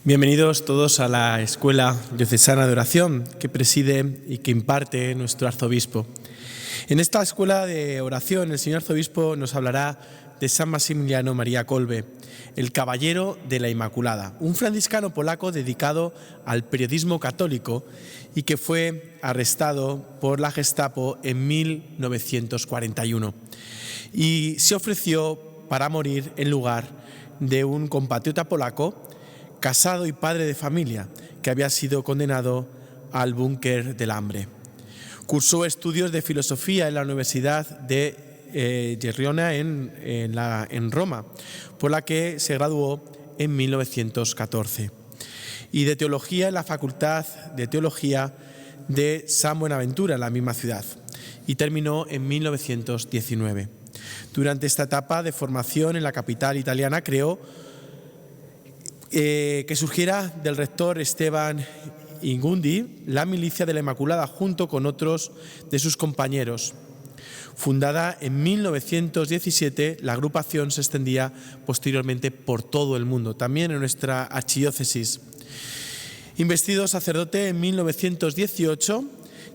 Bienvenidos todos a la Escuela Diocesana de Oración que preside y que imparte nuestro arzobispo. En esta escuela de oración el señor arzobispo nos hablará de San Maximiliano María Kolbe, el caballero de la Inmaculada, un franciscano polaco dedicado al periodismo católico y que fue arrestado por la Gestapo en 1941 y se ofreció para morir en lugar de un compatriota polaco casado y padre de familia, que había sido condenado al búnker del hambre. Cursó estudios de filosofía en la Universidad de Gerona en Roma, por la que se graduó en 1914, y de teología en la Facultad de Teología de San Buenaventura, en la misma ciudad, y terminó en 1919. Durante esta etapa de formación en la capital italiana creó que surgiera del rector Esteban Ingundi la Milicia de la Inmaculada junto con otros de sus compañeros. Fundada en 1917, la agrupación se extendía posteriormente por todo el mundo, también en nuestra archidiócesis. Investido sacerdote en 1918,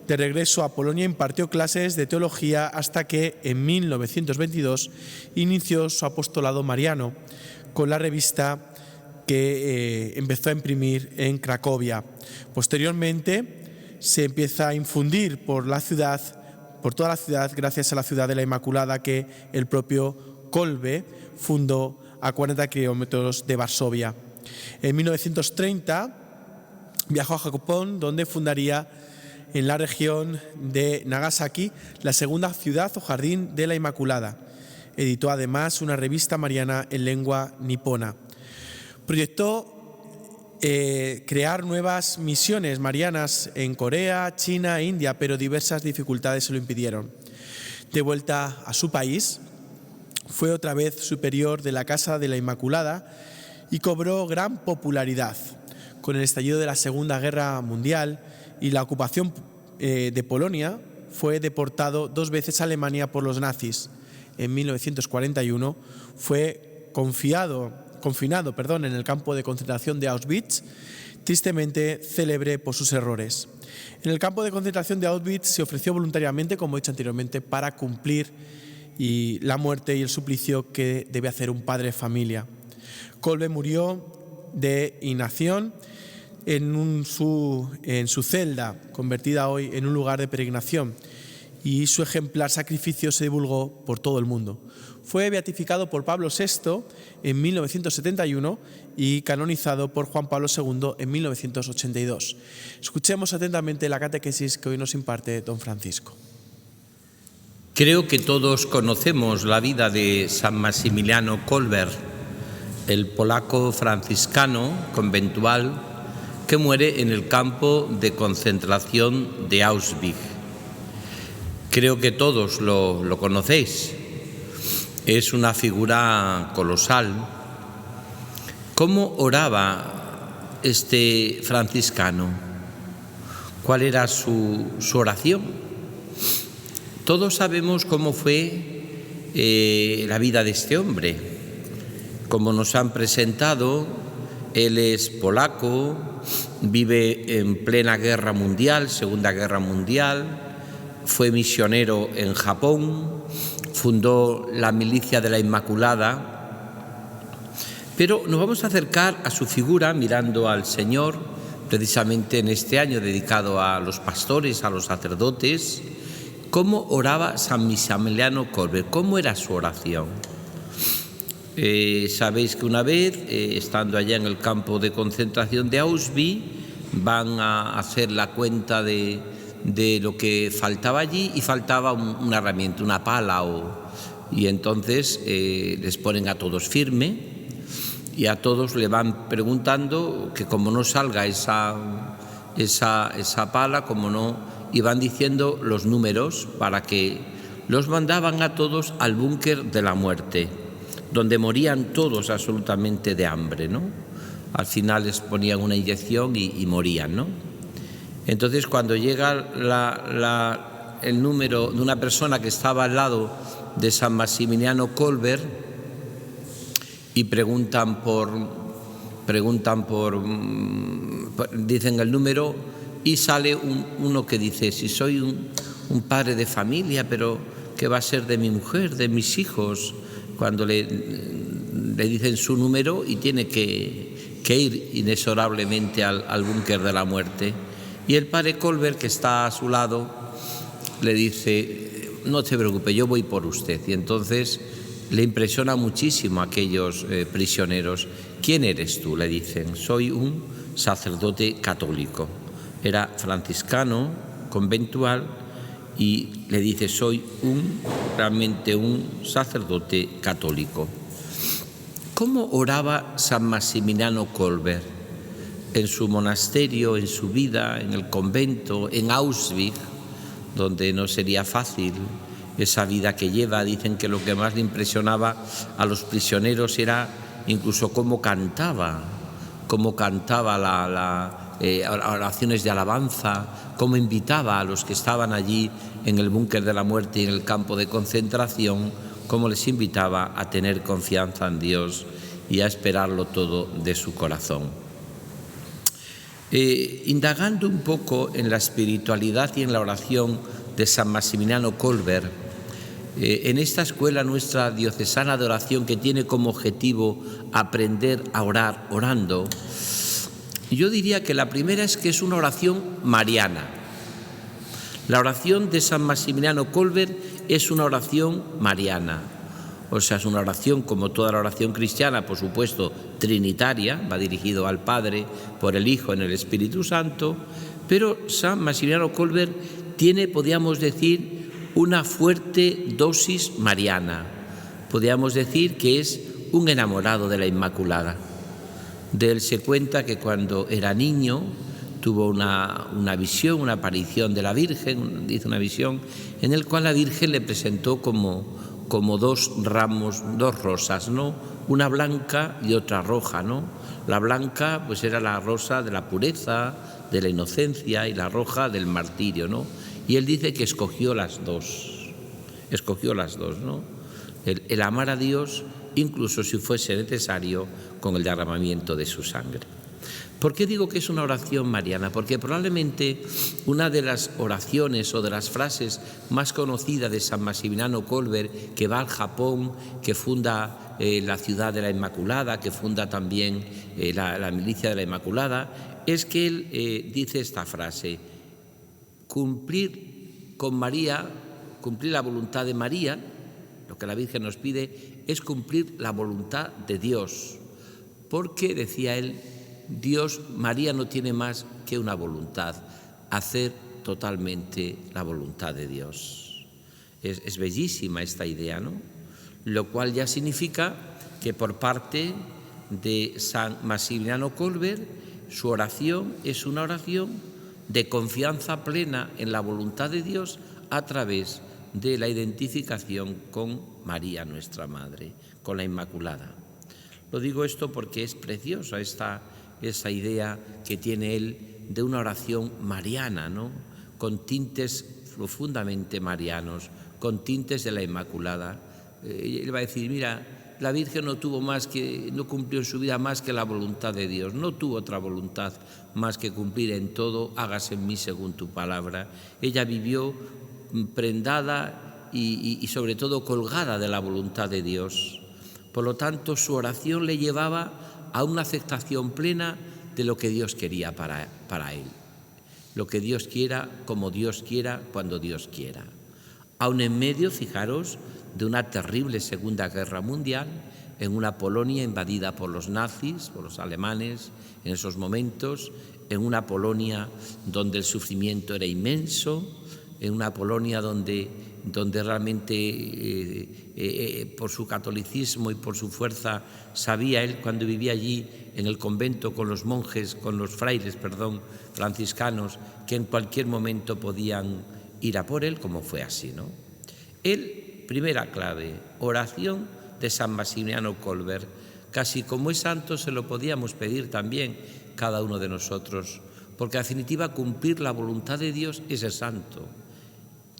de regreso a Polonia impartió clases de teología hasta que en 1922 inició su apostolado mariano con la revista que empezó a imprimir en Cracovia. Posteriormente se empieza a infundir por toda la ciudad, gracias a la ciudad de la Inmaculada que el propio Kolbe fundó a 40 kilómetros de Varsovia. En 1930 viajó a Japón, donde fundaría en la región de Nagasaki la segunda ciudad o jardín de la Inmaculada. Editó además una revista mariana en lengua nipona. Proyectó crear nuevas misiones marianas en Corea, China e India, pero diversas dificultades se lo impidieron. De vuelta a su país, fue otra vez superior de la Casa de la Inmaculada y cobró gran popularidad. Con el estallido de la Segunda Guerra Mundial y la ocupación de Polonia, fue deportado 2 veces a Alemania por los nazis. En 1941 fue confinado en el campo de concentración de Auschwitz, tristemente célebre por sus errores. En el campo de concentración de Auschwitz se ofreció voluntariamente, como he dicho anteriormente, para cumplir la muerte y el suplicio que debe hacer un padre de familia. Kolbe murió de inanición en su celda, convertida hoy en un lugar de peregrinación, y su ejemplar sacrificio se divulgó por todo el mundo. Fue beatificado por Pablo VI en 1971 y canonizado por Juan Pablo II en 1982. Escuchemos atentamente la catequesis que hoy nos imparte don Francisco. Creo que todos conocemos la vida de San Maximiliano Kolbe, el polaco franciscano conventual que muere en el campo de concentración de Auschwitz. Creo que todos lo conocéis. Es una figura colosal. ¿Cómo oraba este franciscano? ¿Cuál era su oración? Todos sabemos cómo fue la vida de este hombre. Como nos han presentado, él es polaco, vive en plena guerra mundial, Segunda Guerra Mundial, fue misionero en Japón, fundó la Milicia de la Inmaculada, pero nos vamos a acercar a su figura mirando al Señor, precisamente en este año dedicado a los pastores, a los sacerdotes. ¿Cómo oraba San Maximiliano Kolbe? ¿Cómo era su oración? Sabéis que una vez, estando allá en el campo de concentración de Auschwitz, van a hacer la cuenta de lo que faltaba allí y faltaba una herramienta, una pala, y entonces les ponen a todos firme y a todos le van preguntando que como no salga esa pala, como no, y van diciendo los números para que los mandaban a todos al búnker de la muerte, donde morían todos absolutamente de hambre, ¿no? Al final les ponían una inyección y morían, ¿no? Entonces, cuando llega el número de una persona que estaba al lado de San Maximiliano Kolbe y preguntan preguntan dicen el número y sale uno que dice: si soy un padre de familia, pero ¿qué va a ser de mi mujer, de mis hijos? Cuando le dicen su número y tiene que ir inexorablemente al búnker de la muerte. Y el padre Colbert, que está a su lado, le dice: no se preocupe, yo voy por usted. Y entonces le impresiona muchísimo a aquellos prisioneros. ¿Quién eres tú?, le dicen. Soy un sacerdote católico. Era franciscano, conventual, y le dice: soy realmente un sacerdote católico. ¿Cómo oraba San Maximiliano Kolbe en su monasterio, en su vida, en el convento, en Auschwitz, donde no sería fácil esa vida que lleva? Dicen que lo que más le impresionaba a los prisioneros era incluso cómo cantaba oraciones de alabanza, cómo invitaba a los que estaban allí en el búnker de la muerte y en el campo de concentración, cómo les invitaba a tener confianza en Dios y a esperarlo todo de su corazón. Indagando un poco en la espiritualidad y en la oración de San Maximiliano Kolbe, en esta escuela nuestra diocesana de oración, que tiene como objetivo aprender a orar orando, yo diría que la primera es que es una oración mariana. La oración de San Maximiliano Kolbe es una oración mariana. O sea, es una oración, como toda la oración cristiana, por supuesto, trinitaria, va dirigido al Padre, por el Hijo, en el Espíritu Santo, pero San Maximiliano Kolbe tiene, podríamos decir, una fuerte dosis mariana. Podríamos decir que es un enamorado de la Inmaculada. De él se cuenta que cuando era niño tuvo una visión, una aparición de la Virgen, dice una visión, en el cual la Virgen le presentó como dos rosas, ¿no? Una blanca y otra roja, ¿no? La blanca pues era la rosa de la pureza, de la inocencia, y la roja del martirio, ¿no? Y él dice que escogió las dos, ¿no? El amar a Dios, incluso si fuese necesario, con el derramamiento de su sangre. ¿Por qué digo que es una oración mariana? Porque probablemente una de las oraciones o de las frases más conocidas de San Maximiliano Kolbe, que va al Japón, que funda la ciudad de la Inmaculada, que funda también la milicia de la Inmaculada, es que él dice esta frase: cumplir con María, cumplir la voluntad de María, lo que la Virgen nos pide es cumplir la voluntad de Dios, porque, decía él, María no tiene más que una voluntad: hacer totalmente la voluntad de Dios. Es bellísima esta idea, ¿no? Lo cual ya significa que por parte de San Maximiliano Kolbe, su oración es una oración de confianza plena en la voluntad de Dios a través de la identificación con María, nuestra Madre, con la Inmaculada. Lo digo esto porque es preciosa esa idea que tiene él de una oración mariana, ¿no? Con tintes profundamente marianos, con tintes de la Inmaculada. Él va a decir: mira, la Virgen no cumplió en su vida más que la voluntad de Dios, no tuvo otra voluntad más que cumplir en todo: hágase en mí según tu palabra. Ella vivió prendada y sobre todo colgada de la voluntad de Dios. Por lo tanto, su oración le llevaba a una aceptación plena de lo que Dios quería para él. Lo que Dios quiera, como Dios quiera, cuando Dios quiera. Aún en medio, fijaros, de una terrible Segunda Guerra Mundial, en una Polonia invadida por los nazis, por los alemanes, en esos momentos, en una Polonia donde el sufrimiento era inmenso, en una Polonia donde realmente por su catolicismo y por su fuerza sabía él, cuando vivía allí en el convento con los frailes franciscanos, que en cualquier momento podían ir a por él, como fue así, ¿no? Él, primera clave, oración de San Maximiliano Kolbe. Casi como es santo se lo podíamos pedir también cada uno de nosotros, porque en definitiva cumplir la voluntad de Dios es el santo.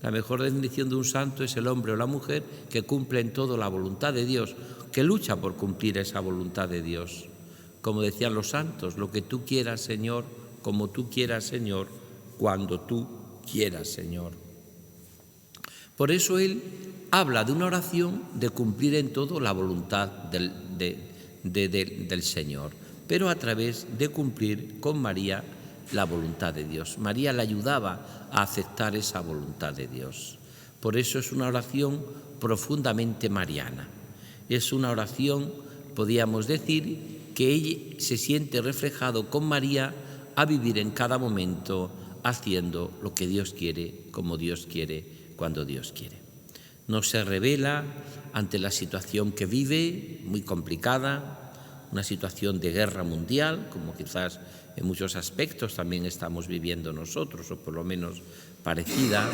La mejor definición de un santo es el hombre o la mujer que cumple en todo la voluntad de Dios, que lucha por cumplir esa voluntad de Dios. como decían los santos, lo que tú quieras, Señor, como tú quieras, Señor, cuando tú quieras, Señor. Por eso él habla de una oración de cumplir en todo la voluntad del Señor, pero a través de cumplir con María la voluntad de Dios. María le ayudaba a aceptar esa voluntad de Dios. Por eso es una oración profundamente mariana. Es una oración, podríamos decir, que ella se siente reflejado con María a vivir en cada momento haciendo lo que Dios quiere, como Dios quiere, cuando Dios quiere. No se revela ante la situación que vive, muy complicada, una situación de guerra mundial, como quizás en muchos aspectos también estamos viviendo nosotros, o por lo menos parecida,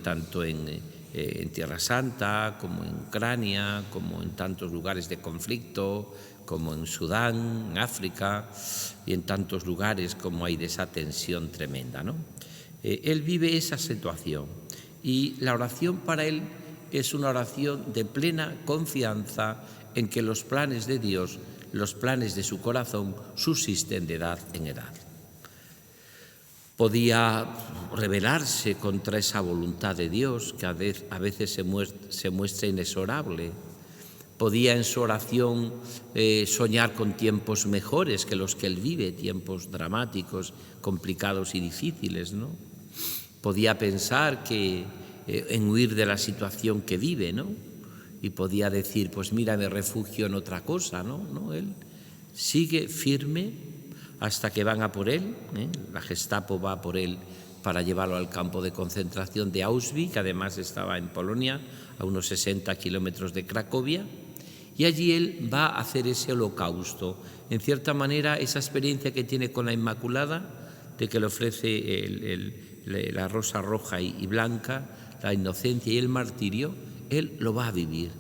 tanto en Tierra Santa, como en Ucrania, como en tantos lugares de conflicto, como en Sudán, en África, y en tantos lugares como hay de esa tensión tremenda, ¿no? Él vive esa situación y la oración para él es una oración de plena confianza en que los planes de Dios, los planes de su corazón, subsisten de edad en edad. Podía rebelarse contra esa voluntad de Dios que a veces se muestra inexorable. Podía en su oración soñar con tiempos mejores que los que él vive, tiempos dramáticos, complicados y difíciles, ¿no? Podía pensar en huir de la situación que vive, ¿no? Y podía decir, pues mira, me refugio en otra cosa, ¿no? No, él sigue firme hasta que van a por él, ¿eh? La Gestapo va por él para llevarlo al campo de concentración de Auschwitz, que además estaba en Polonia, a unos 60 kilómetros de Cracovia, y allí él va a hacer ese holocausto. En cierta manera, esa experiencia que tiene con la Inmaculada, de que le ofrece la rosa roja y blanca, la inocencia y el martirio, él lo va a vivir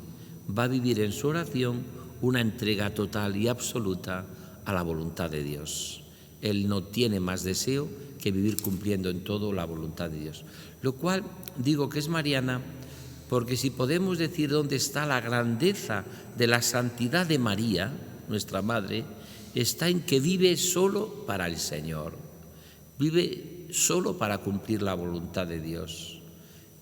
en su oración una entrega total y absoluta a la voluntad de Dios. Él no tiene más deseo que vivir cumpliendo en todo la voluntad de Dios. Lo cual digo que es mariana, porque si podemos decir dónde está la grandeza de la santidad de María, nuestra Madre, está en que vive solo para el Señor, vive solo para cumplir la voluntad de Dios.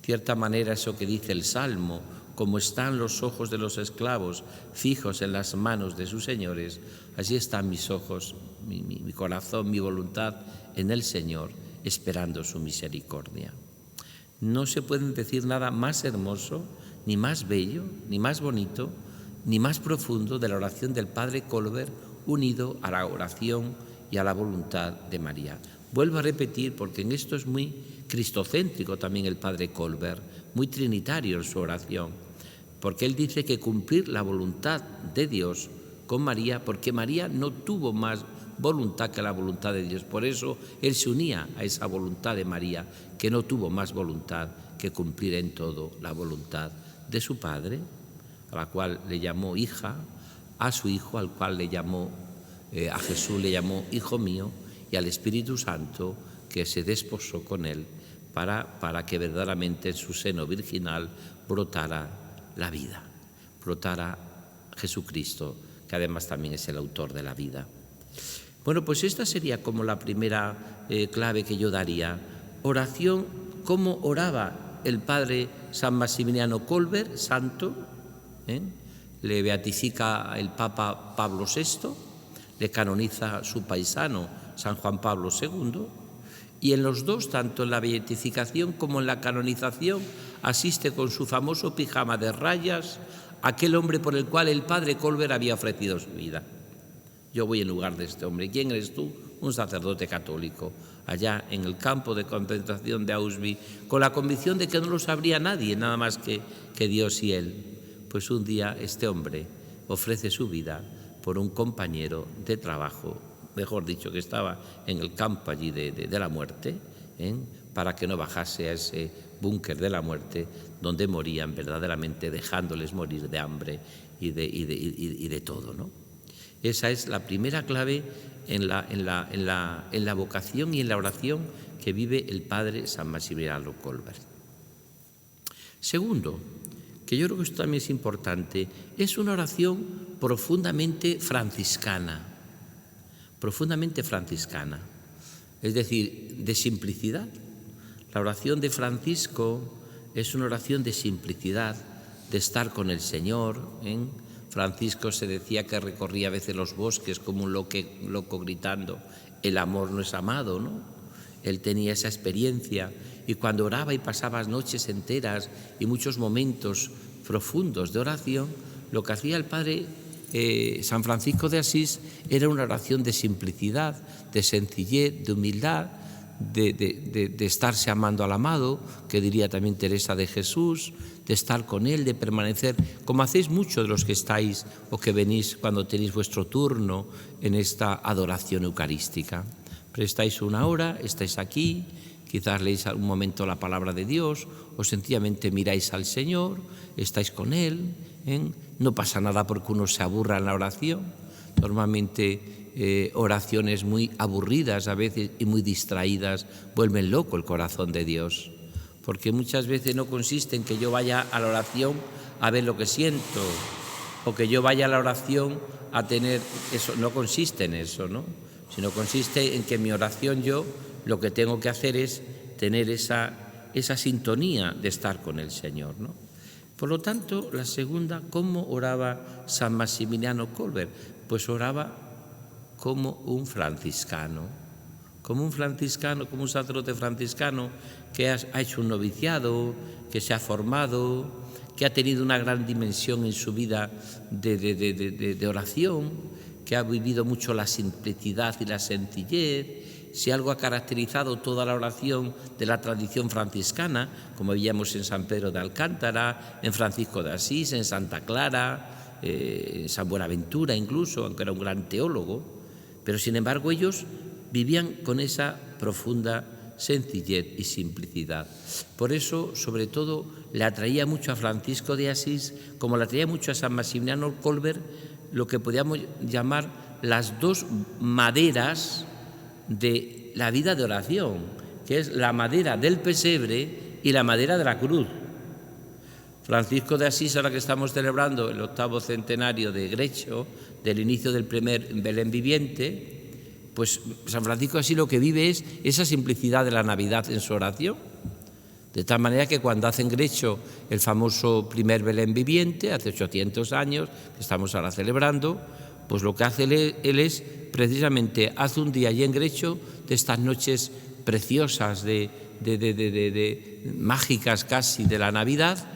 De cierta manera, eso que dice el Salmo, como están los ojos de los esclavos fijos en las manos de sus señores, así están mis ojos, mi corazón, mi voluntad en el Señor, esperando su misericordia. No se puede decir nada más hermoso, ni más bello, ni más bonito, ni más profundo de la oración del Padre Kolber unido a la oración y a la voluntad de María. Vuelvo a repetir, porque en esto es muy cristocéntrico también el Padre Kolber, muy trinitario en su oración, porque él dice que cumplir la voluntad de Dios con María, porque María no tuvo más voluntad que la voluntad de Dios. Por eso él se unía a esa voluntad de María, que no tuvo más voluntad que cumplir en todo la voluntad de su Padre, a la cual le llamó hija, a su Hijo, al cual le llamó, a Jesús le llamó Hijo mío, y al Espíritu Santo, que se desposó con él para que verdaderamente en su seno virginal brotara la vida, brotara Jesucristo, que además también es el autor de la vida. Bueno, pues esta sería como la primera clave que yo daría. Oración, cómo oraba el padre San Maximiliano Kolber, santo, le beatifica el Papa Pablo VI, le canoniza su paisano San Juan Pablo II, y en los dos, tanto en la beatificación como en la canonización, asiste con su famoso pijama de rayas aquel hombre por el cual el padre Kolber había ofrecido su vida. Yo voy en lugar de este hombre. ¿Quién eres tú? Un sacerdote católico, allá en el campo de concentración de Auschwitz, con la convicción de que no lo sabría nadie, nada más que Dios y él. Pues un día este hombre ofrece su vida por un compañero de trabajo, mejor dicho, que estaba en el campo allí de la muerte, para que no bajase a ese búnker de la muerte donde morían verdaderamente, dejándoles morir de hambre y de todo, ¿no? Esa es la primera clave en la vocación y en la oración que vive el padre San Maximiliano Kolber. Segundo, que yo creo que esto también es importante, es una oración profundamente franciscana, es decir, de simplicidad. La oración de Francisco es una oración de simplicidad, de estar con el Señor. Francisco se decía que recorría a veces los bosques como un loco gritando, el amor no es amado, ¿no? Él tenía esa experiencia y cuando oraba y pasaba noches enteras y muchos momentos profundos de oración, lo que hacía el Padre San Francisco de Asís era una oración de simplicidad, de sencillez, de humildad, de estarse amando al amado, que diría también Teresa de Jesús, de estar con Él, de permanecer, como hacéis muchos de los que estáis o que venís cuando tenéis vuestro turno en esta adoración eucarística. Prestáis una hora, estáis aquí, quizás leéis un momento la palabra de Dios o sencillamente miráis al Señor, estáis con Él, no pasa nada porque uno se aburra en la oración. Normalmente oraciones muy aburridas a veces y muy distraídas vuelven loco el corazón de Dios, porque muchas veces no consiste en que yo vaya a la oración a ver lo que siento o que yo vaya a la oración a tener eso, no consiste en eso, ¿no? Sino consiste en que en mi oración yo lo que tengo que hacer es tener esa sintonía de estar con el Señor, ¿no? Por lo tanto, la segunda, ¿cómo oraba San Maximiliano Kolbe? Pues oraba como un franciscano, como un sacerdote franciscano que ha hecho un noviciado, que se ha formado, que ha tenido una gran dimensión en su vida de oración, que ha vivido mucho la simplicidad y la sencillez. Si algo ha caracterizado toda la oración de la tradición franciscana, como veíamos en San Pedro de Alcántara, en Francisco de Asís, en Santa Clara, en San Buenaventura incluso, aunque era un gran teólogo, pero sin embargo ellos vivían con esa profunda sencillez y simplicidad. Por eso, sobre todo, le atraía mucho a Francisco de Asís, como le atraía mucho a San Maximiliano Kolbe, lo que podríamos llamar las dos maderas de la vida de oración, que es la madera del pesebre y la madera de la cruz. Francisco de Asís, ahora que estamos celebrando el 8º centenario de Grecho, del inicio del primer Belén viviente, pues San Francisco de Asís lo que vive es esa simplicidad de la Navidad en su oración, de tal manera que cuando hace en Grecho el famoso primer Belén viviente, hace 800 años, que estamos ahora celebrando, pues lo que hace él es precisamente, hace un día allí en Grecho de estas noches preciosas, mágicas casi de la Navidad,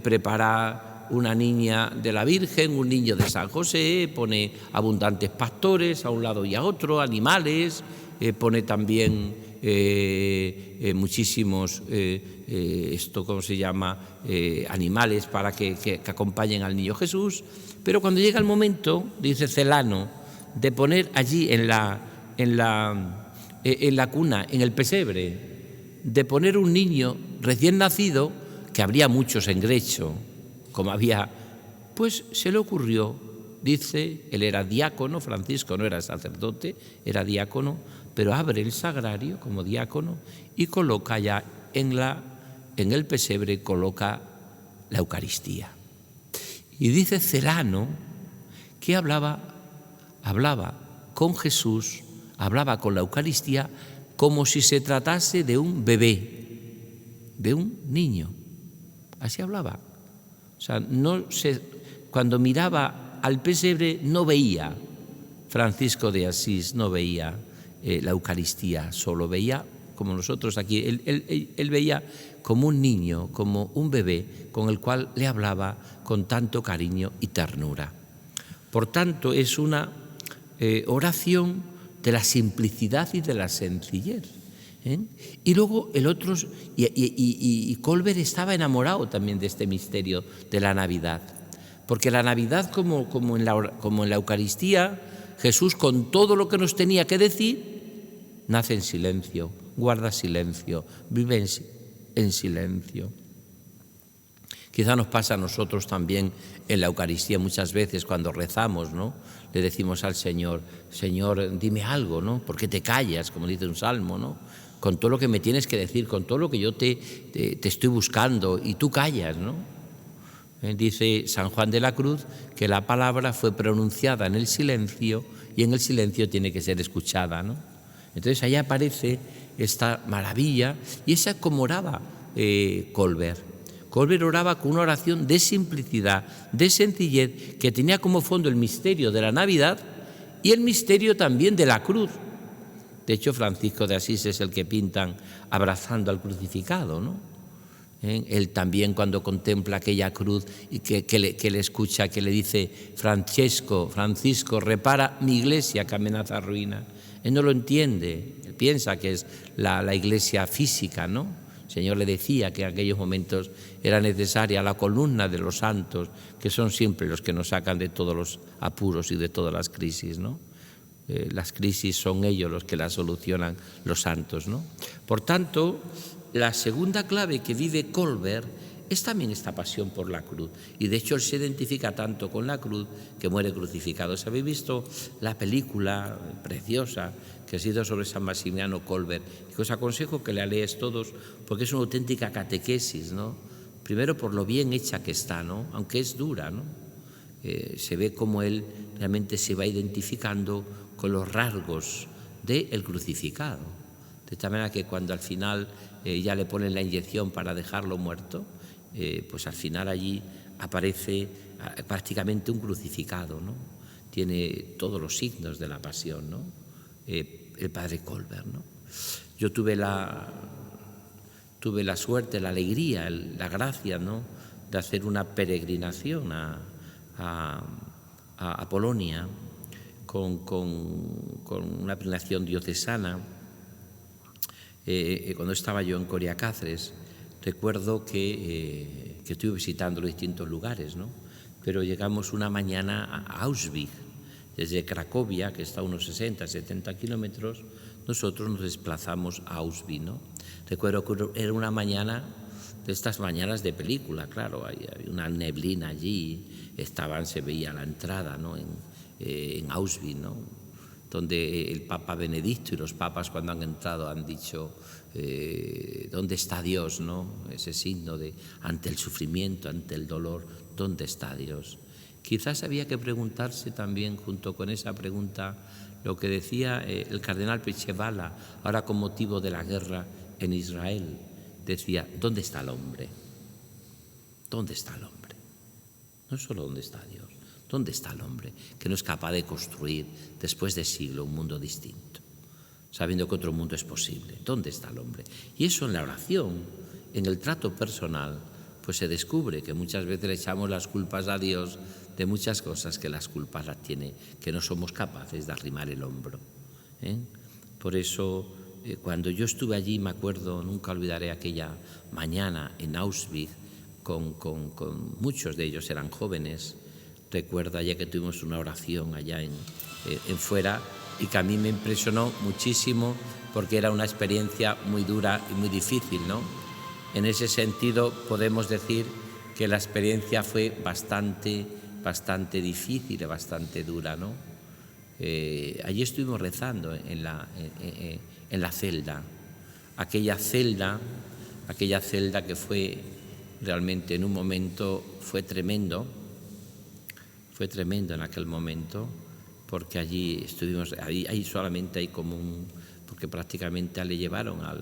prepara una niña de la Virgen, un niño de San José, pone abundantes pastores a un lado y a otro, animales, pone también muchísimos, ¿cómo se llama?, animales para que acompañen al niño Jesús. Pero cuando llega el momento, dice Celano, de poner allí en la cuna, en el pesebre, de poner un niño recién nacido, que habría muchos en Grecho, como había, pues se le ocurrió, dice, él era diácono, Francisco no era sacerdote, era diácono, pero abre el sagrario como diácono y coloca ya en el pesebre, coloca la Eucaristía. Y dice Celano que hablaba con Jesús, hablaba con la Eucaristía como si se tratase de un bebé, de un niño. Así hablaba. O sea, cuando miraba al pesebre no veía, Francisco de Asís no veía la Eucaristía, solo veía como nosotros aquí. Él veía como un niño, como un bebé con el cual le hablaba con tanto cariño y ternura. Por tanto, es una oración de la simplicidad y de la sencillez. Y luego el otro, y Kolbe estaba enamorado también de este misterio de la Navidad, porque la Navidad, como en la Eucaristía, Jesús con todo lo que nos tenía que decir, nace en silencio, guarda silencio, vive en silencio. Quizá nos pasa a nosotros también en la Eucaristía muchas veces cuando rezamos, ¿no? Le decimos al Señor, Señor, dime algo, ¿no? ¿Por qué te callas? Como dice un salmo, ¿no? Con todo lo que me tienes que decir, con todo lo que yo te estoy buscando y tú callas, ¿no? Dice San Juan de la Cruz que la palabra fue pronunciada en el silencio y en el silencio tiene que ser escuchada, ¿no? Entonces ahí aparece esta maravilla y esa es como oraba Colbert. Colbert oraba con una oración de simplicidad, de sencillez, que tenía como fondo el misterio de la Navidad y el misterio también de la cruz. De hecho, Francisco de Asís es el que pintan abrazando al crucificado, ¿no? Él también, cuando contempla aquella cruz y que le escucha, que le dice: Francisco, repara mi iglesia que amenaza ruina. Él no lo entiende, él piensa que es la iglesia física, ¿no? El Señor le decía que en aquellos momentos era necesaria la columna de los santos, que son siempre los que nos sacan de todos los apuros y de todas las crisis, ¿no? Las crisis son ellos los que las solucionan, los santos, ¿no? Por tanto, la segunda clave que vive Colbert es también esta pasión por la cruz. Y de hecho él se identifica tanto con la cruz que muere crucificado. ¿Se habéis visto la película preciosa que ha sido sobre San Maximiliano Colbert? Que os aconsejo que la leáis todos porque es una auténtica catequesis, ¿no? Primero por lo bien hecha que está, ¿no? Aunque es dura, ¿no? Se ve como él realmente se va identificando con los rasgos del crucificado. De tal manera que cuando al final ya le ponen la inyección para dejarlo muerto, pues al final allí aparece prácticamente un crucificado, ¿no? Tiene todos los signos de la pasión, ¿no? El padre Colbert, ¿no? Yo tuve la suerte, la alegría, la gracia, ¿no?, de hacer una peregrinación a Polonia con una peregrinación diocesana. Cuando estaba yo en Coria Cáceres, recuerdo que estuve visitando los distintos lugares, ¿no? Pero llegamos una mañana a Auschwitz, desde Cracovia, que está a unos 60, 70 kilómetros, nosotros nos desplazamos a Auschwitz, ¿no? Recuerdo que era una mañana de estas mañanas de película, claro, había una neblina allí, se veía la entrada, ¿no?, en Auschwitz, ¿no?, donde el Papa Benedicto y los papas cuando han entrado han dicho ¿dónde está Dios?, ¿no? Ese signo de ante el sufrimiento, ante el dolor, ¿dónde está Dios? Quizás había que preguntarse también, junto con esa pregunta, lo que decía el cardenal Pietschevala, ahora con motivo de la guerra en Israel. Decía: ¿dónde está el hombre? ¿Dónde está el hombre? No solo dónde está Dios, ¿dónde está el hombre que no es capaz de construir después de siglo un mundo distinto, sabiendo que otro mundo es posible? ¿Dónde está el hombre? Y eso en la oración, en el trato personal, pues se descubre que muchas veces le echamos las culpas a Dios de muchas cosas que las culpas las tiene, que no somos capaces de arrimar el hombro, ¿eh? Por eso, cuando yo estuve allí, me acuerdo, nunca olvidaré aquella mañana en Auschwitz, con muchos de ellos eran jóvenes. Recuerdo allá que tuvimos una oración allá en fuera, y que a mí me impresionó muchísimo porque era una experiencia muy dura y muy difícil, ¿no? En ese sentido podemos decir que la experiencia fue bastante difícil y bastante dura, ¿no? Allí estuvimos rezando en la celda, aquella celda que fue realmente en un momento, fue tremendo en aquel momento, porque allí estuvimos, ahí solamente hay como porque prácticamente le llevaron a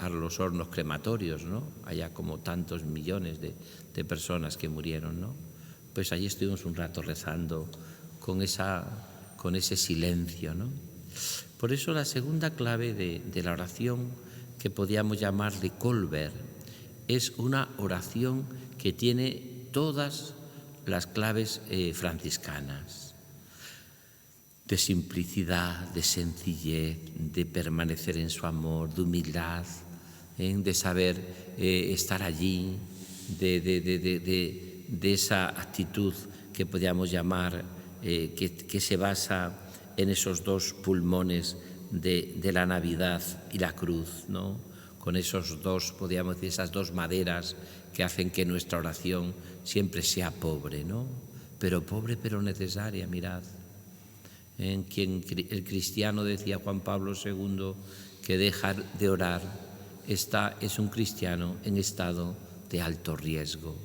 los hornos crematorios, ¿no? Allá como tantos millones de personas que murieron, ¿no? Pues allí estuvimos un rato rezando con ese silencio, ¿no? Por eso la segunda clave de la oración, que podíamos llamarle Colbert, es una oración que tiene todas las claves franciscanas: de simplicidad, de sencillez, de permanecer en su amor, de humildad, de saber estar allí, de esa actitud que podríamos llamar que se basa en esos dos pulmones de la Navidad y la cruz, ¿no? Con esos dos, podríamos decir, esas dos maderas que hacen que nuestra oración siempre sea pobre, ¿no? Pero pobre, pero necesaria, mirad. En quien el cristiano, decía Juan Pablo II, que deja de orar es un cristiano en estado de alto riesgo.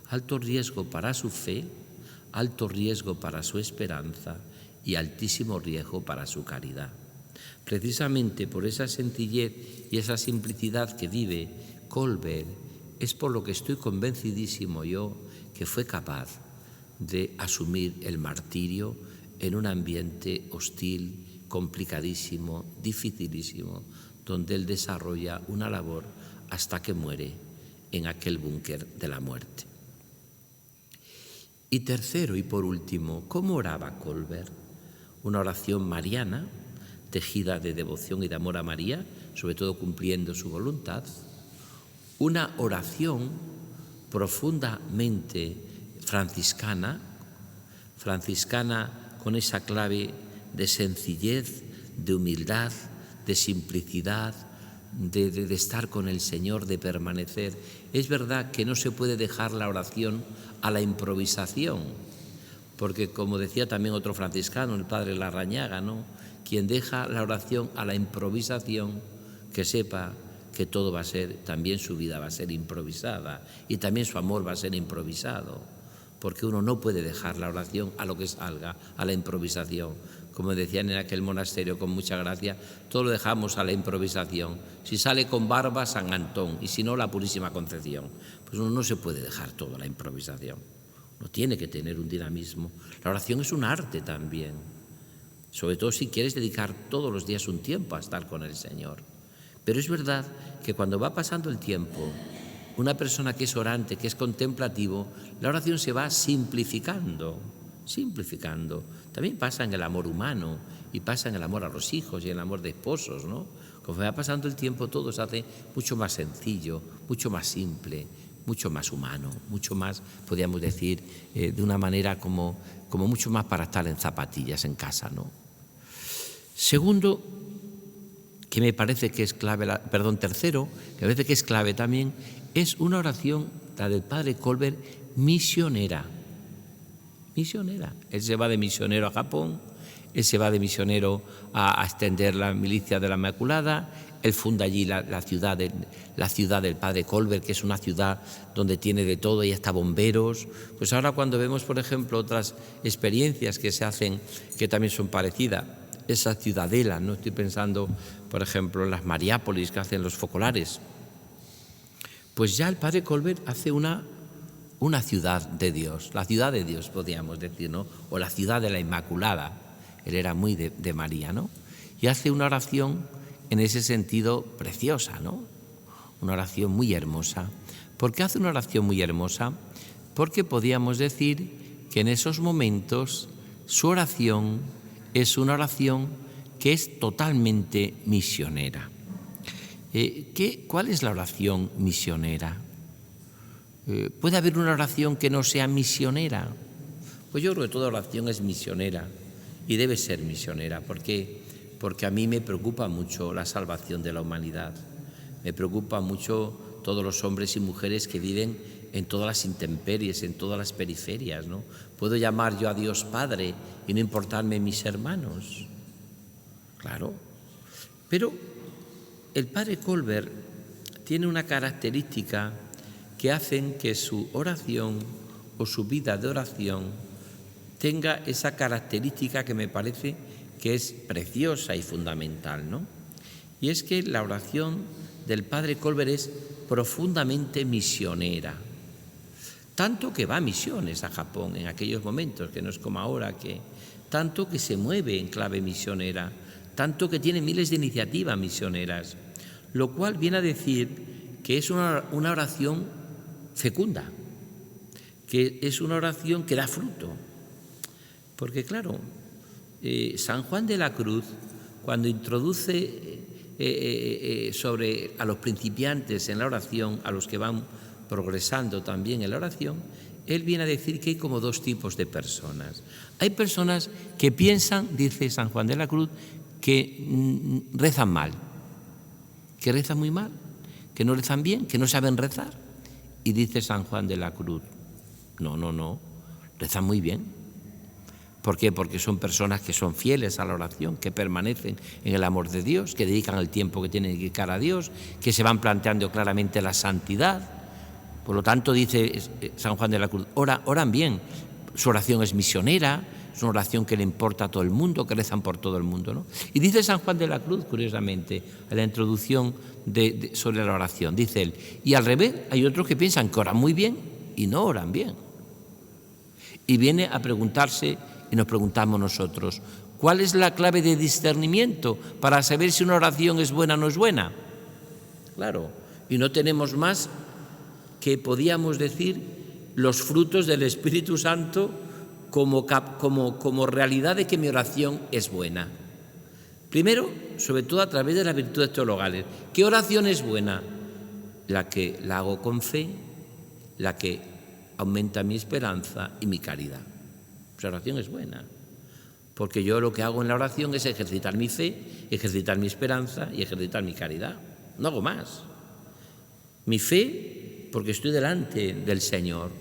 alto riesgo para su fe, alto riesgo para su esperanza y altísimo riesgo para su caridad. Precisamente por esa sencillez y esa simplicidad que vive Colbert, es por lo que estoy convencidísimo yo que fue capaz de asumir el martirio en un ambiente hostil, complicadísimo, dificilísimo, donde él desarrolla una labor hasta que muere en aquel búnker de la muerte. Y tercero y por último, ¿cómo oraba Colbert? Una oración mariana, tejida de devoción y de amor a María, sobre todo cumpliendo su voluntad. Una oración profundamente franciscana con esa clave de sencillez, de humildad, de simplicidad, de estar con el Señor, de permanecer. Es verdad que no se puede dejar la oración a la improvisación, porque como decía también otro franciscano, el padre Larrañaga, ¿no? Quien deja la oración a la improvisación, que sepa que todo va a ser, también su vida va a ser improvisada y también su amor va a ser improvisado, porque uno no puede dejar la oración a lo que salga, a la improvisación. Como decían en aquel monasterio con mucha gracia, todo lo dejamos a la improvisación. Si sale con barba, San Antón, y si no, la Purísima Concepción. Pues uno no se puede dejar todo a la improvisación. Uno tiene que tener un dinamismo. La oración es un arte también, sobre todo si quieres dedicar todos los días un tiempo a estar con el Señor. Pero es verdad que cuando va pasando el tiempo, una persona que es orante, que es contemplativo, la oración se va simplificando. También pasa en el amor humano y pasa en el amor a los hijos y en el amor de esposos, ¿no? Conforme va pasando el tiempo todo se hace mucho más sencillo, mucho más simple, mucho más humano, mucho más, podríamos decir, de una manera como mucho más para estar en zapatillas en casa, ¿no? Segundo, que me parece que es clave, tercero, que me parece que es clave también, es una oración, la del padre Colbert, misionera. Él se va de misionero a Japón, él se va de misionero a extender la milicia de la Inmaculada, él funda allí la ciudad del padre Colbert, que es una ciudad donde tiene de todo y hasta bomberos. Pues ahora cuando vemos, por ejemplo, otras experiencias que se hacen que también son parecidas, esa ciudadela, no estoy pensando, por ejemplo, en las Mariápolis que hacen los focolares, pues ya el padre Colbert hace una ciudad de Dios, la ciudad de Dios podríamos decir, ¿no? O la ciudad de la Inmaculada. Él era muy de María, ¿no? Y hace una oración en ese sentido preciosa, ¿no? Una oración muy hermosa. ¿Por qué hace una oración muy hermosa? Porque podríamos decir que en esos momentos su oración es una oración que es totalmente misionera. ¿Cuál es la oración misionera? ¿Puede haber una oración que no sea misionera? Pues yo creo que toda oración es misionera y debe ser misionera. ¿Por qué? Porque a mí me preocupa mucho la salvación de la humanidad. Me preocupa mucho todos los hombres y mujeres que viven en todas las intemperies, en todas las periferias, ¿no? Puedo llamar yo a Dios Padre y no importarme mis hermanos. Claro. Pero el padre Colbert tiene una característica que hacen que su oración o su vida de oración tenga esa característica que me parece que es preciosa y fundamental, ¿no? Y es que la oración del padre Colbert es profundamente misionera, tanto que va a misiones a Japón en aquellos momentos, que no es como ahora, tanto que se mueve en clave misionera, tanto que tiene miles de iniciativas misioneras, lo cual viene a decir que es una oración fecunda, que es una oración que da fruto. Porque claro, San Juan de la Cruz, cuando introduce a los principiantes en la oración, a los que van progresando también en la oración, él viene a decir que hay como dos tipos de personas. Hay personas que piensan, dice San Juan de la Cruz, que rezan mal, que rezan muy mal, que no rezan bien, que no saben rezar. Y dice San Juan de la Cruz, no, rezan muy bien. ¿Por qué? Porque son personas que son fieles a la oración, que permanecen en el amor de Dios, que dedican el tiempo que tienen que dedicar a Dios, que se van planteando claramente la santidad. Por lo tanto, dice San Juan de la Cruz, oran bien. Su oración es misionera, es una oración que le importa a todo el mundo, que rezan por todo el mundo, ¿no? Y dice San Juan de la Cruz, curiosamente, en la introducción sobre la oración, dice él, y al revés, hay otros que piensan que oran muy bien y no oran bien. Y viene a preguntarse, y nos preguntamos nosotros, ¿cuál es la clave de discernimiento para saber si una oración es buena o no es buena? Claro, y no tenemos más que, podíamos decir, los frutos del Espíritu Santo como realidad de que mi oración es buena. Primero, sobre todo a través de las virtudes teologales. ¿Qué oración es buena? La que la hago con fe, la que aumenta mi esperanza y mi caridad. Esa oración es buena, porque yo lo que hago en la oración es ejercitar mi fe, ejercitar mi esperanza y ejercitar mi caridad. No hago más. Mi fe, porque estoy delante del Señor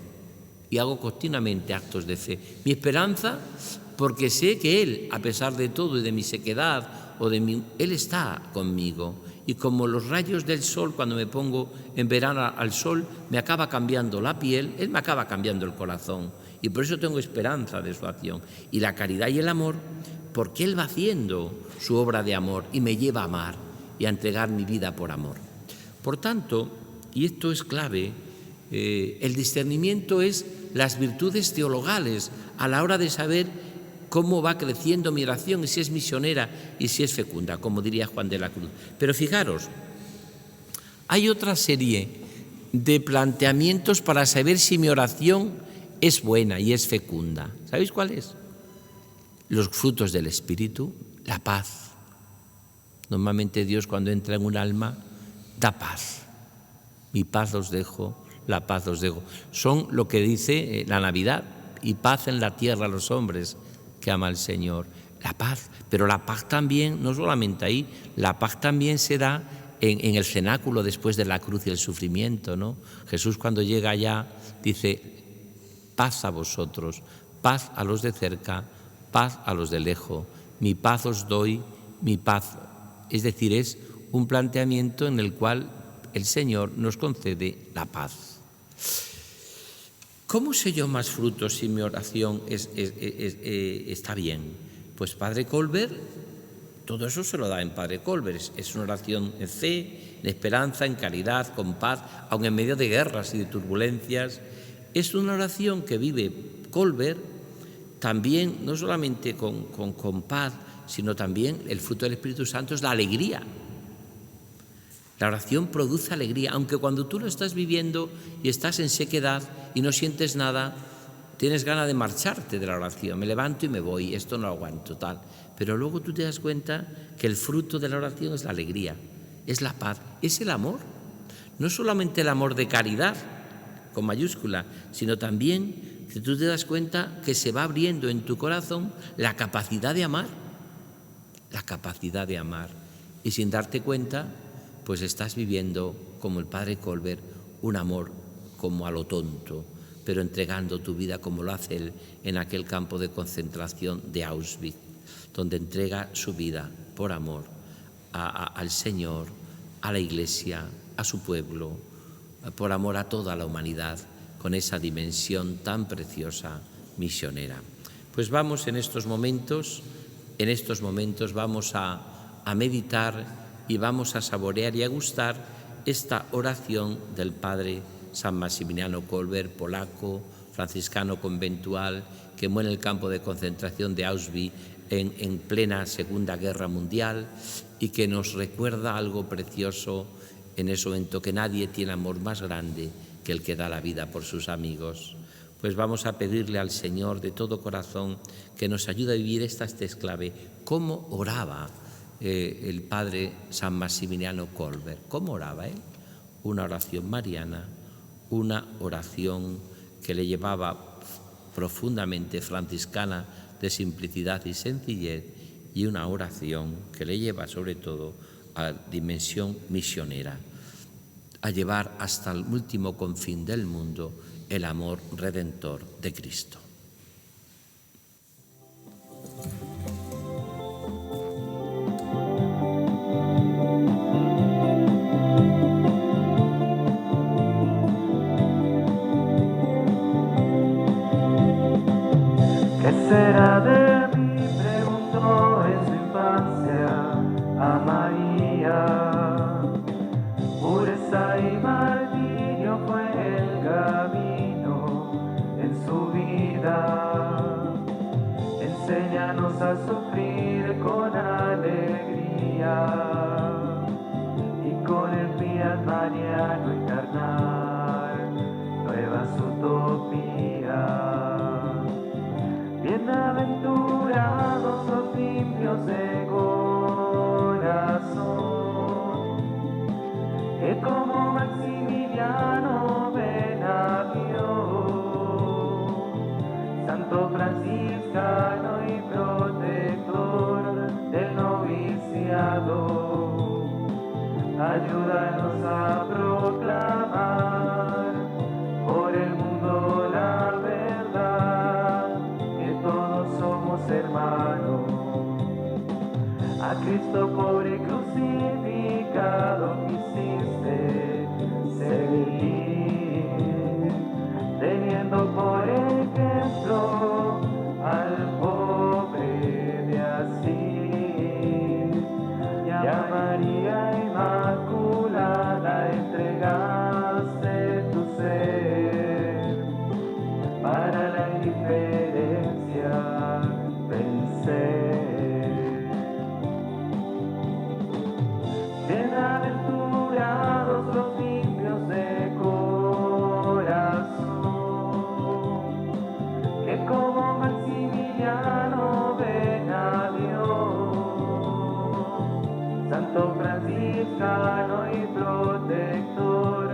y hago continuamente actos de fe. Mi esperanza, porque sé que Él, a pesar de todo y de mi sequedad, Él está conmigo. Y como los rayos del sol, cuando me pongo en verano al sol, me acaba cambiando la piel, Él me acaba cambiando el corazón. Y por eso tengo esperanza de su acción. Y la caridad y el amor, porque Él va haciendo su obra de amor y me lleva a amar y a entregar mi vida por amor. Por tanto, y esto es clave, el discernimiento es las virtudes teologales a la hora de saber cómo va creciendo mi oración y si es misionera y si es fecunda, como diría Juan de la Cruz. Pero fijaros, hay otra serie de planteamientos para saber si mi oración es buena y es fecunda. ¿Sabéis cuál es? Los frutos del Espíritu, la paz. Normalmente Dios, cuando entra en un alma, da paz. Mi paz os dejo, la paz os dejo. Son lo que dice la Navidad, y paz en la tierra a los hombres que ama el Señor. La paz, pero la paz también, no solamente ahí, la paz también se da en el cenáculo después de la cruz y el sufrimiento, ¿no? Jesús, cuando llega allá, dice, paz a vosotros, paz a los de cerca, paz a los de lejos, mi paz os doy, mi paz. Es decir, es un planteamiento en el cual el Señor nos concede la paz. ¿Cómo sé yo más frutos si mi oración está bien? Pues Padre Colbert, todo eso se lo da en Padre Colbert. Es una oración en fe, en esperanza, en caridad, con paz, aun en medio de guerras y de turbulencias. Es una oración que vive Colbert también, no solamente con paz, sino también el fruto del Espíritu Santo es la alegría. La oración produce alegría, aunque cuando tú lo estás viviendo y estás en sequedad y no sientes nada, tienes ganas de marcharte de la oración. Me levanto y me voy, esto no lo aguanto, tal. Pero luego tú te das cuenta que el fruto de la oración es la alegría, es la paz, es el amor. No solamente el amor de caridad, con mayúscula, sino también que tú te das cuenta que se va abriendo en tu corazón la capacidad de amar. La capacidad de amar. Y sin darte cuenta, pues estás viviendo, como el Padre Colbert, un amor como a lo tonto, pero entregando tu vida como lo hace él en aquel campo de concentración de Auschwitz, donde entrega su vida por amor al Señor, a la Iglesia, a su pueblo, por amor a toda la humanidad, con esa dimensión tan preciosa misionera. Pues vamos en estos momentos vamos a meditar y vamos a saborear y a gustar esta oración del Padre San Maximiliano Kolbe, polaco, franciscano conventual, que muere en el campo de concentración de Auschwitz en plena Segunda Guerra Mundial y que nos recuerda algo precioso en ese momento, que nadie tiene amor más grande que el que da la vida por sus amigos. Pues vamos a pedirle al Señor de todo corazón que nos ayude a vivir esta clave. ¿Cómo oraba el Padre San Maximiliano Kolbe? ¿Cómo oraba él? Una oración mariana, una oración que le llevaba profundamente franciscana de simplicidad y sencillez, y una oración que le lleva sobre todo a dimensión misionera, a llevar hasta el último confín del mundo el amor redentor de Cristo. ¿Qué será de mí?, preguntó en su infancia a María. Pureza y martirio fue el camino en su vida. Enséñanos a sufrir con alegría y con el fiat mariano encarnar nuevas utopías. Bienaventurados los limpios de corazón, que como Maximiliano ven a Dios. Santo franciscano y protector del noviciado, ayúdanos a proclamar por el mundo la verdad, que todos somos hermanos. A Cristo pobre crucificado quisiste seguir, teniendo por ejemplo al pobre de Asís, y a María Inmaculada entregaste tu ser para la indiferencia vencer. Bienaventurados los limpios de corazón, que como Maximiliano ven a Dios. Santo franciscano y protector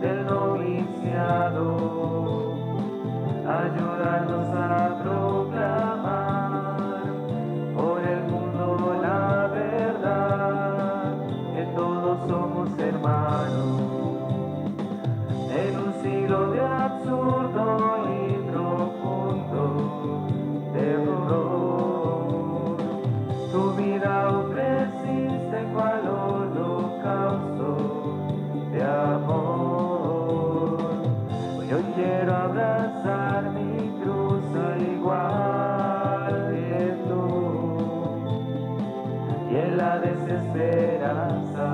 del noviciado, ayúdanos a proclamar por el mundo la verdad, que todos somos hermanos. En un siglo de absurdo y profundo terror, tu vida ofreciste cual holocausto de amor. Y hoy quiero abrazar mi cruz al igual que tú, y en la desesperanza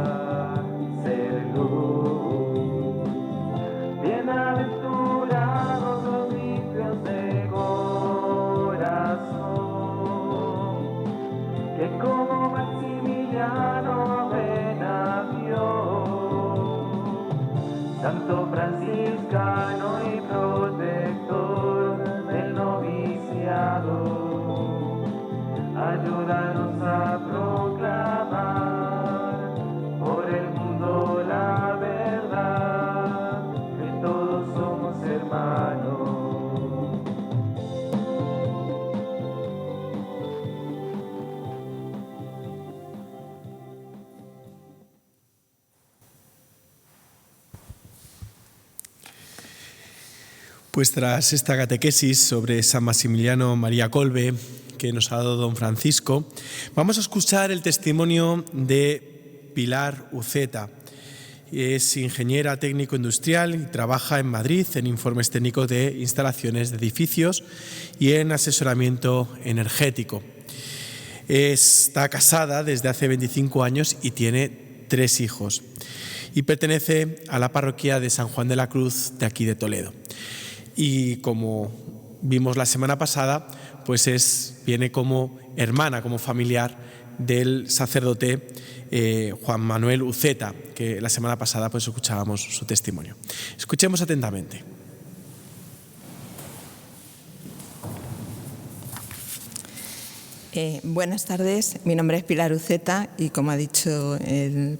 ser luz. Bienaventurados los limpios de corazón, que como Maximiliano ven a Dios. Santo franciscano y protector del noviciado, ayúdanos a proclamar por el mundo la verdad, que todos somos hermanos. Pues tras esta catequesis sobre San Maximiliano María Kolbe que nos ha dado don Francisco, vamos a escuchar el testimonio de Pilar Uceta. Es ingeniera técnico industrial y trabaja en Madrid en informes técnicos de instalaciones de edificios y en asesoramiento energético. Está casada desde hace 25 años y tiene 3 hijos. Y pertenece a la parroquia de San Juan de la Cruz de aquí de Toledo. Y como vimos la semana pasada, pues viene como hermana, como familiar del sacerdote Juan Manuel Uceta, que la semana pasada pues escuchábamos su testimonio. Escuchemos atentamente. Buenas tardes, mi nombre es Pilar Uceta y como ha dicho el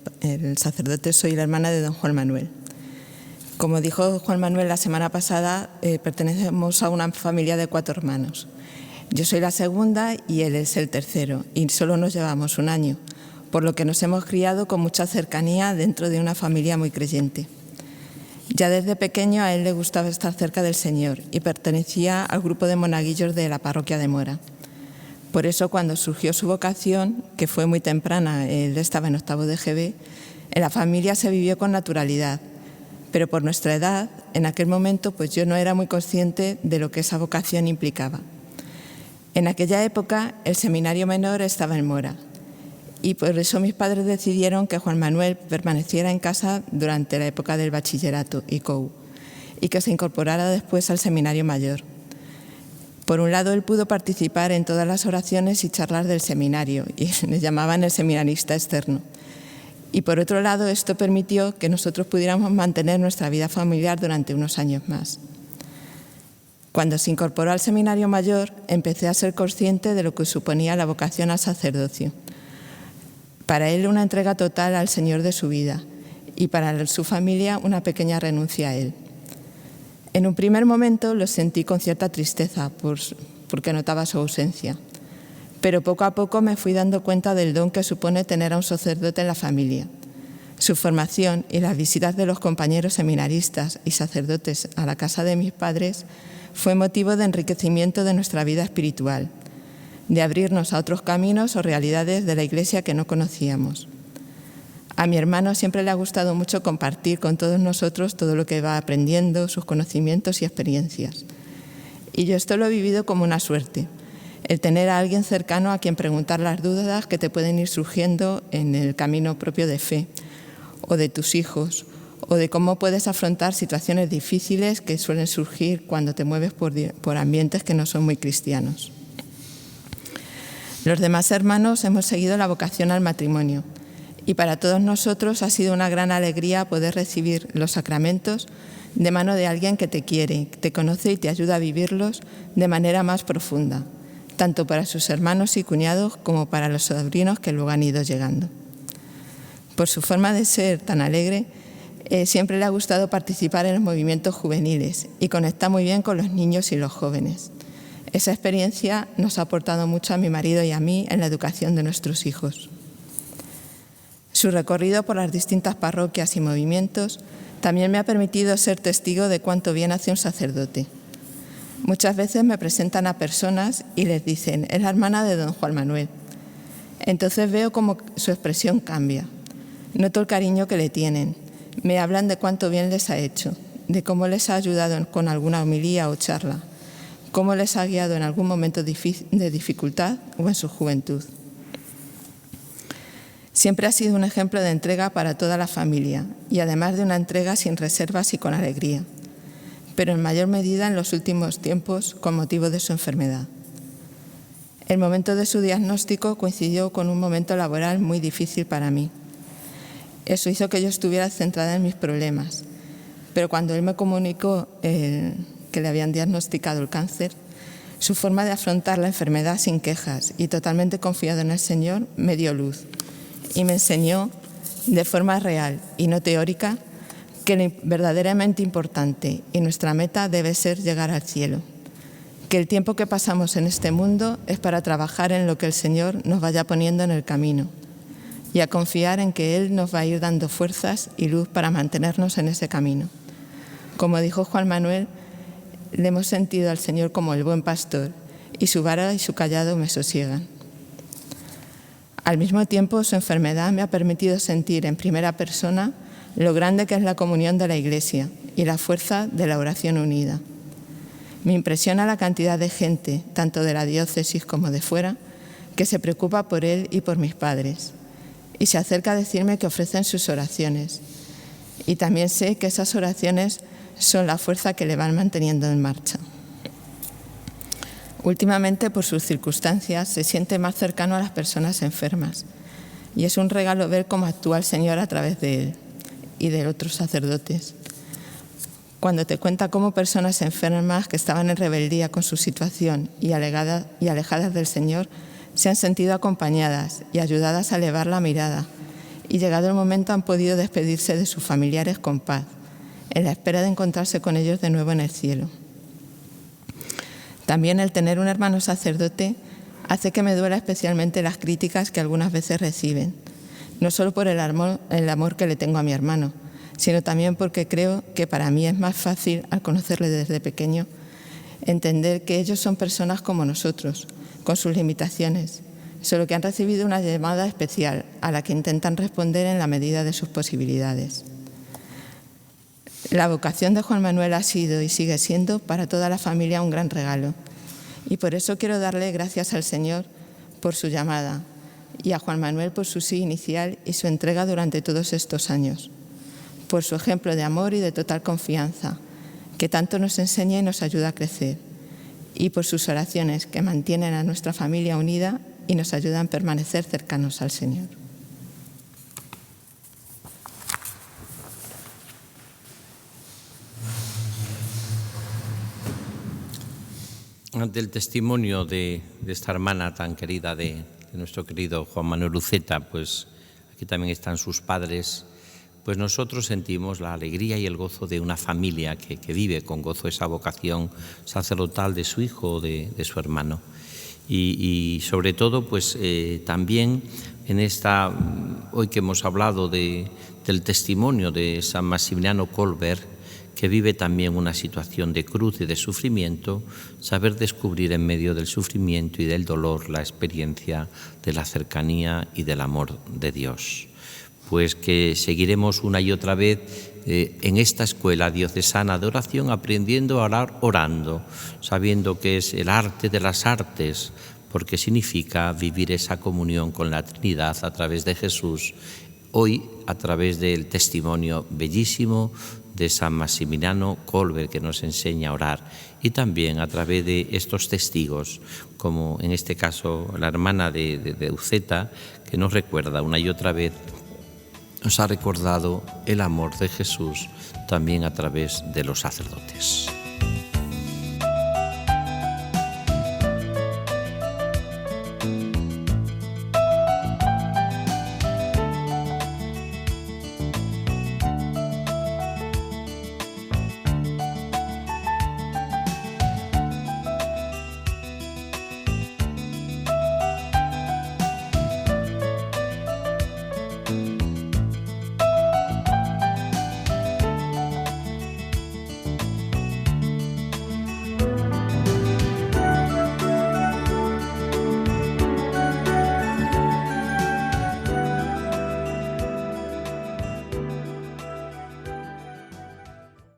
sacerdote, soy la hermana de don Juan Manuel. Como dijo Juan Manuel la semana pasada, pertenecemos a una familia de 4 hermanos. Yo soy la segunda y él es el tercero y solo nos llevamos 1 año, por lo que nos hemos criado con mucha cercanía dentro de una familia muy creyente. Ya desde pequeño a él le gustaba estar cerca del Señor y pertenecía al grupo de monaguillos de la parroquia de Mora. Por eso, cuando surgió su vocación, que fue muy temprana, él estaba en 8º de GB, en la familia se vivió con naturalidad. Pero por nuestra edad, en aquel momento, pues yo no era muy consciente de lo que esa vocación implicaba. En aquella época el seminario menor estaba en Mora y por eso mis padres decidieron que Juan Manuel permaneciera en casa durante la época del bachillerato ICOU y que se incorporara después al seminario mayor. Por un lado, él pudo participar en todas las oraciones y charlas del seminario y le llamaban el seminarista externo. Y por otro lado, esto permitió que nosotros pudiéramos mantener nuestra vida familiar durante unos años más. Cuando se incorporó al seminario mayor, empecé a ser consciente de lo que suponía la vocación al sacerdocio. Para él, una entrega total al Señor de su vida y para su familia, una pequeña renuncia a él. En un primer momento lo sentí con cierta tristeza porque notaba su ausencia, pero poco a poco me fui dando cuenta del don que supone tener a un sacerdote en la familia. Su formación y las visitas de los compañeros seminaristas y sacerdotes a la casa de mis padres fue motivo de enriquecimiento de nuestra vida espiritual, de abrirnos a otros caminos o realidades de la Iglesia que no conocíamos. A mi hermano siempre le ha gustado mucho compartir con todos nosotros todo lo que va aprendiendo, sus conocimientos y experiencias. Y yo esto lo he vivido como una suerte, el tener a alguien cercano a quien preguntar las dudas que te pueden ir surgiendo en el camino propio de fe, o de tus hijos, o de cómo puedes afrontar situaciones difíciles que suelen surgir cuando te mueves por ambientes que no son muy cristianos. Los demás hermanos hemos seguido la vocación al matrimonio y para todos nosotros ha sido una gran alegría poder recibir los sacramentos de mano de alguien que te quiere, te conoce y te ayuda a vivirlos de manera más profunda, tanto para sus hermanos y cuñados como para los sobrinos que luego han ido llegando. Por su forma de ser tan alegre, siempre le ha gustado participar en los movimientos juveniles y conecta muy bien con los niños y los jóvenes. Esa experiencia nos ha aportado mucho a mi marido y a mí en la educación de nuestros hijos. Su recorrido por las distintas parroquias y movimientos también me ha permitido ser testigo de cuánto bien hace un sacerdote. Muchas veces me presentan a personas y les dicen, es la hermana de don Juan Manuel. Entonces veo cómo su expresión cambia. Noto el cariño que le tienen. Me hablan de cuánto bien les ha hecho, de cómo les ha ayudado con alguna homilía o charla, cómo les ha guiado en algún momento de dificultad o en su juventud. Siempre ha sido un ejemplo de entrega para toda la familia y además de una entrega sin reservas y con alegría, pero en mayor medida en los últimos tiempos con motivo de su enfermedad. El momento de su diagnóstico coincidió con un momento laboral muy difícil para mí. Eso hizo que yo estuviera centrada en mis problemas, pero cuando él me comunicó que le habían diagnosticado el cáncer, su forma de afrontar la enfermedad sin quejas y totalmente confiado en el Señor me dio luz. Y me enseñó de forma real y no teórica que lo verdaderamente importante y nuestra meta debe ser llegar al cielo, que el tiempo que pasamos en este mundo es para trabajar en lo que el Señor nos vaya poniendo en el camino y a confiar en que Él nos va a ir dando fuerzas y luz para mantenernos en ese camino. Como dijo Juan Manuel, le hemos sentido al Señor como el buen pastor y su vara y su cayado me sosiegan. Al mismo tiempo, su enfermedad me ha permitido sentir en primera persona lo grande que es la comunión de la Iglesia y la fuerza de la oración unida. Me impresiona la cantidad de gente, tanto de la diócesis como de fuera, que se preocupa por él y por mis padres y se acerca a decirme que ofrecen sus oraciones. Y también sé que esas oraciones son la fuerza que le van manteniendo en marcha. Últimamente, por sus circunstancias, se siente más cercano a las personas enfermas y es un regalo ver cómo actúa el Señor a través de él y de otros sacerdotes. Cuando te cuenta cómo personas enfermas que estaban en rebeldía con su situación y alejadas del Señor se han sentido acompañadas y ayudadas a elevar la mirada y llegado el momento han podido despedirse de sus familiares con paz, en la espera de encontrarse con ellos de nuevo en el cielo. También el tener un hermano sacerdote hace que me duela especialmente las críticas que algunas veces reciben, no solo por el amor que le tengo a mi hermano, sino también porque creo que para mí es más fácil, al conocerle desde pequeño, entender que ellos son personas como nosotros, con sus limitaciones, solo que han recibido una llamada especial a la que intentan responder en la medida de sus posibilidades. La vocación de Juan Manuel ha sido y sigue siendo para toda la familia un gran regalo Y por eso quiero darle gracias al Señor por su llamada y a Juan Manuel por su sí inicial y su entrega durante todos estos años, por su ejemplo de amor y de total confianza, que tanto nos enseña y nos ayuda a crecer, y por sus oraciones que mantienen a nuestra familia unida y nos ayudan a permanecer cercanos al Señor. Ante el testimonio de esta hermana tan querida de nuestro querido Juan Manuel Uceta, pues aquí también están sus padres, pues nosotros sentimos la alegría y el gozo de una familia que vive con gozo esa vocación sacerdotal de su hijo o de su hermano. Y sobre todo, pues también en hoy que hemos hablado del testimonio de San Maximiliano Kolbe, que vive también una situación de cruz y de sufrimiento, saber descubrir en medio del sufrimiento y del dolor la experiencia de la cercanía y del amor de Dios. Pues que seguiremos una y otra vez en esta escuela diocesana de oración, aprendiendo a orar orando, sabiendo que es el arte de las artes, porque significa vivir esa comunión con la Trinidad a través de Jesús, hoy a través del testimonio bellísimo de San Maximiliano Kolbe, que nos enseña a orar, y también a través de estos testigos, como en este caso la hermana de Uceta, que nos recuerda una y otra vez, nos ha recordado el amor de Jesús también a través de los sacerdotes.